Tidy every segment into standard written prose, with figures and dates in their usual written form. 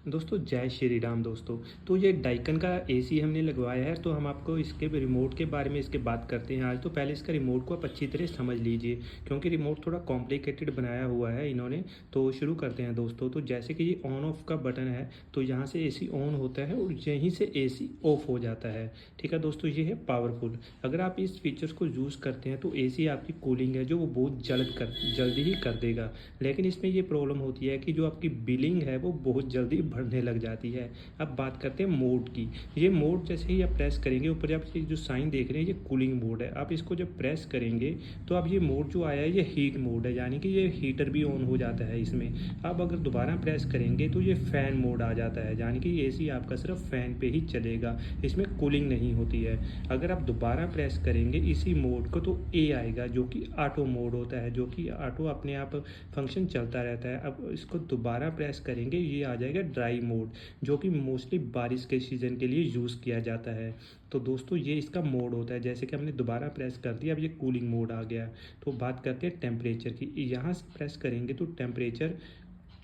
दोस्तों जय श्री राम दोस्तों। तो ये डाइकन का एसी हमने लगवाया है, तो हम आपको इसके रिमोट के बारे में इसके बात करते हैं आज। तो पहले इसका रिमोट को आप अच्छी तरह समझ लीजिए, क्योंकि रिमोट थोड़ा कॉम्प्लिकेटेड बनाया हुआ है इन्होंने। तो शुरू करते हैं दोस्तों। तो जैसे कि ये ऑन ऑफ का बटन है, तो यहाँ से एसी ऑन होता है और यहीं से एसी ऑफ हो जाता है। ठीक है दोस्तों, ये है पावरफुल। अगर आप इस फीचर्स को यूज़ करते हैं तो एसी आपकी कूलिंग है जो वो बहुत जल्दी ही कर देगा। लेकिन इसमें ये प्रॉब्लम होती है कि जो आपकी बिलिंग है वो बहुत जल्दी बढ़ने लग जाती है। अब बात करते हैं मोड की। ये मोड जैसे ही आप प्रेस करेंगे, ऊपर आप ये जो साइन देख रहे हैं ये कूलिंग मोड है। आप इसको जब प्रेस करेंगे तो अब ये मोड जो आया है ये हीट मोड है, यानी कि ये हीटर भी ऑन हो जाता है इसमें। अब अगर दोबारा प्रेस करेंगे तो ये फ़ैन मोड आ जाता है, यानी कि एसी आपका सिर्फ फ़ैन पे ही चलेगा, इसमें कूलिंग नहीं होती है। अगर आप दोबारा प्रेस करेंगे इसी मोड को तो ए आएगा, जो कि ऑटो मोड होता है, जो कि ऑटो अपने आप फंक्शन चलता रहता है। अब इसको दोबारा प्रेस करेंगे, ये आ जाएगा ड्राई मोड, जो कि मोस्टली बारिश के सीज़न के लिए यूज़ किया जाता है। तो दोस्तों ये इसका मोड होता है। जैसे कि हमने दोबारा प्रेस कर दिया, अब ये कूलिंग मोड आ गया। तो बात करते हैं टेम्परेचर की। यहाँ से प्रेस करेंगे तो टेम्परेचर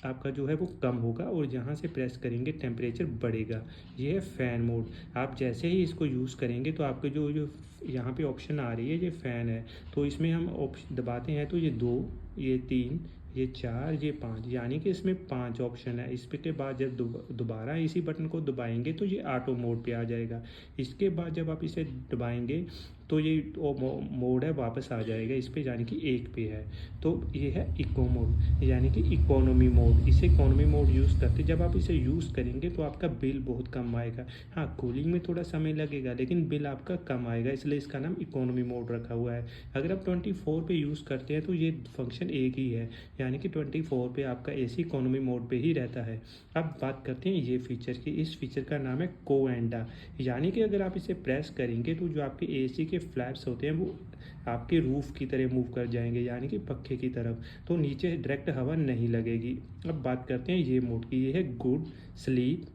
आपका जो है वो कम होगा, और यहाँ से प्रेस करेंगे टेम्परेचर बढ़ेगा। ये है फ़ैन मोड। आप जैसे ही इसको यूज़ करेंगे तो आपके जो जो यहाँ पे ऑप्शन आ रही है ये फ़ैन है, तो इसमें हम ऑप्शन दबाते हैं तो ये 2, ये 3, ये 4, ये 5, यानी कि इसमें 5 ऑप्शन है। इस पे के बाद जब दोबारा इसी बटन को दबाएंगे तो ये ऑटो मोड पे आ जाएगा। इसके बाद जब आप इसे दबाएंगे तो ये मोड है वापस आ जाएगा इस पे, यानी कि 1 पे है। तो ये है इको मोड, यानी कि इकोनॉमी मोड। इसे इकोनॉमी मोड यूज़ करते जब आप इसे यूज़ करेंगे तो आपका बिल बहुत कम आएगा। हाँ, कूलिंग में थोड़ा समय लगेगा लेकिन बिल आपका कम आएगा, इसलिए इसका नाम इकोनॉमी मोड रखा हुआ है। अगर आप 24 पे यूज़ करते हैं तो ये फंक्शन एक ही है, यानी कि 24 पे आपका एसी इकोनॉमी मोड पे ही रहता है। अब बात करते हैं ये फीचर की। इस फीचर का नाम है कोएंडा, यानी कि अगर आप इसे प्रेस करेंगे तो जो आपके एसी के फ्लैप्स होते हैं वो आपके रूफ की तरह मूव कर जाएंगे, यानी कि पंखे की तरफ, तो नीचे डायरेक्ट हवा नहीं लगेगी। अब बात करते हैं ये मोड की। ये है गुड स्लीप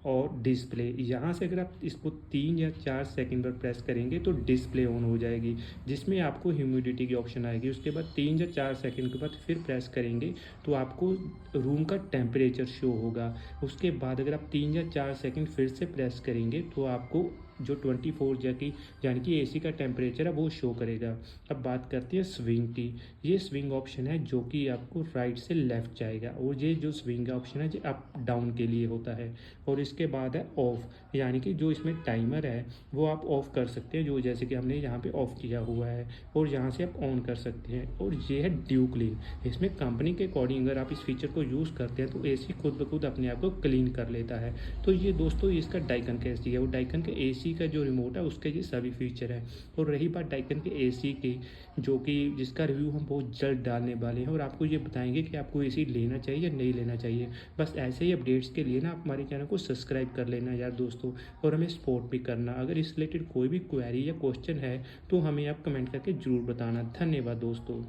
और डिस्प्ले। यहाँ से अगर आप इसको 3 या 4 सेकंड पर प्रेस करेंगे तो डिस्प्ले ऑन हो जाएगी, जिसमें आपको ह्यूमिडिटी की ऑप्शन आएगी। उसके बाद 3 या 4 सेकंड के बाद फिर प्रेस करेंगे तो आपको रूम का टेम्परेचर शो होगा। उसके बाद अगर आप 3 या 4 सेकंड फिर से प्रेस करेंगे तो आपको जो 24 यानी कि एसी का टेम्परेचर है वो शो करेगा। अब बात करते हैं स्विंग की। ये स्विंग ऑप्शन है जो कि आपको राइट से लेफ़्ट जाएगा, और ये जो स्विंग ऑप्शन है ये अप डाउन के लिए होता है। और इसके बाद है ऑफ, यानी कि जो इसमें टाइमर है वो आप ऑफ़ कर सकते हैं, जो जैसे कि हमने यहाँ पे ऑफ़ किया हुआ है, और यहाँ से आप ऑन कर सकते हैं। और ये है ड्यू क्लीन। इसमें कंपनी के अकॉर्डिंग अगर आप इस फीचर को यूज़ करते हैं तो एसी खुद ब खुद अपने आप को क्लीन कर लेता है। तो ये दोस्तों इसका डाइकन का एसी है, वो डाइकन के एसी का जो रिमोट है उसके ये सभी फीचर हैं। और रही बात डाइकन के एसी की, जो कि जिसका रिव्यू हम बहुत जल्द डालने वाले हैं, और आपको ये बताएंगे कि आपको एसी लेना चाहिए या नहीं लेना चाहिए। बस ऐसे ही अपडेट्स के लिए ना आप हमारे चैनल को सब्सक्राइब कर लेना यार दोस्तों, और हमें सपोर्ट भी करना। अगर इस रिलेटेड कोई भी क्वेरी या क्वेश्चन है तो हमें आप कमेंट करके ज़रूर बताना। धन्यवाद दोस्तों।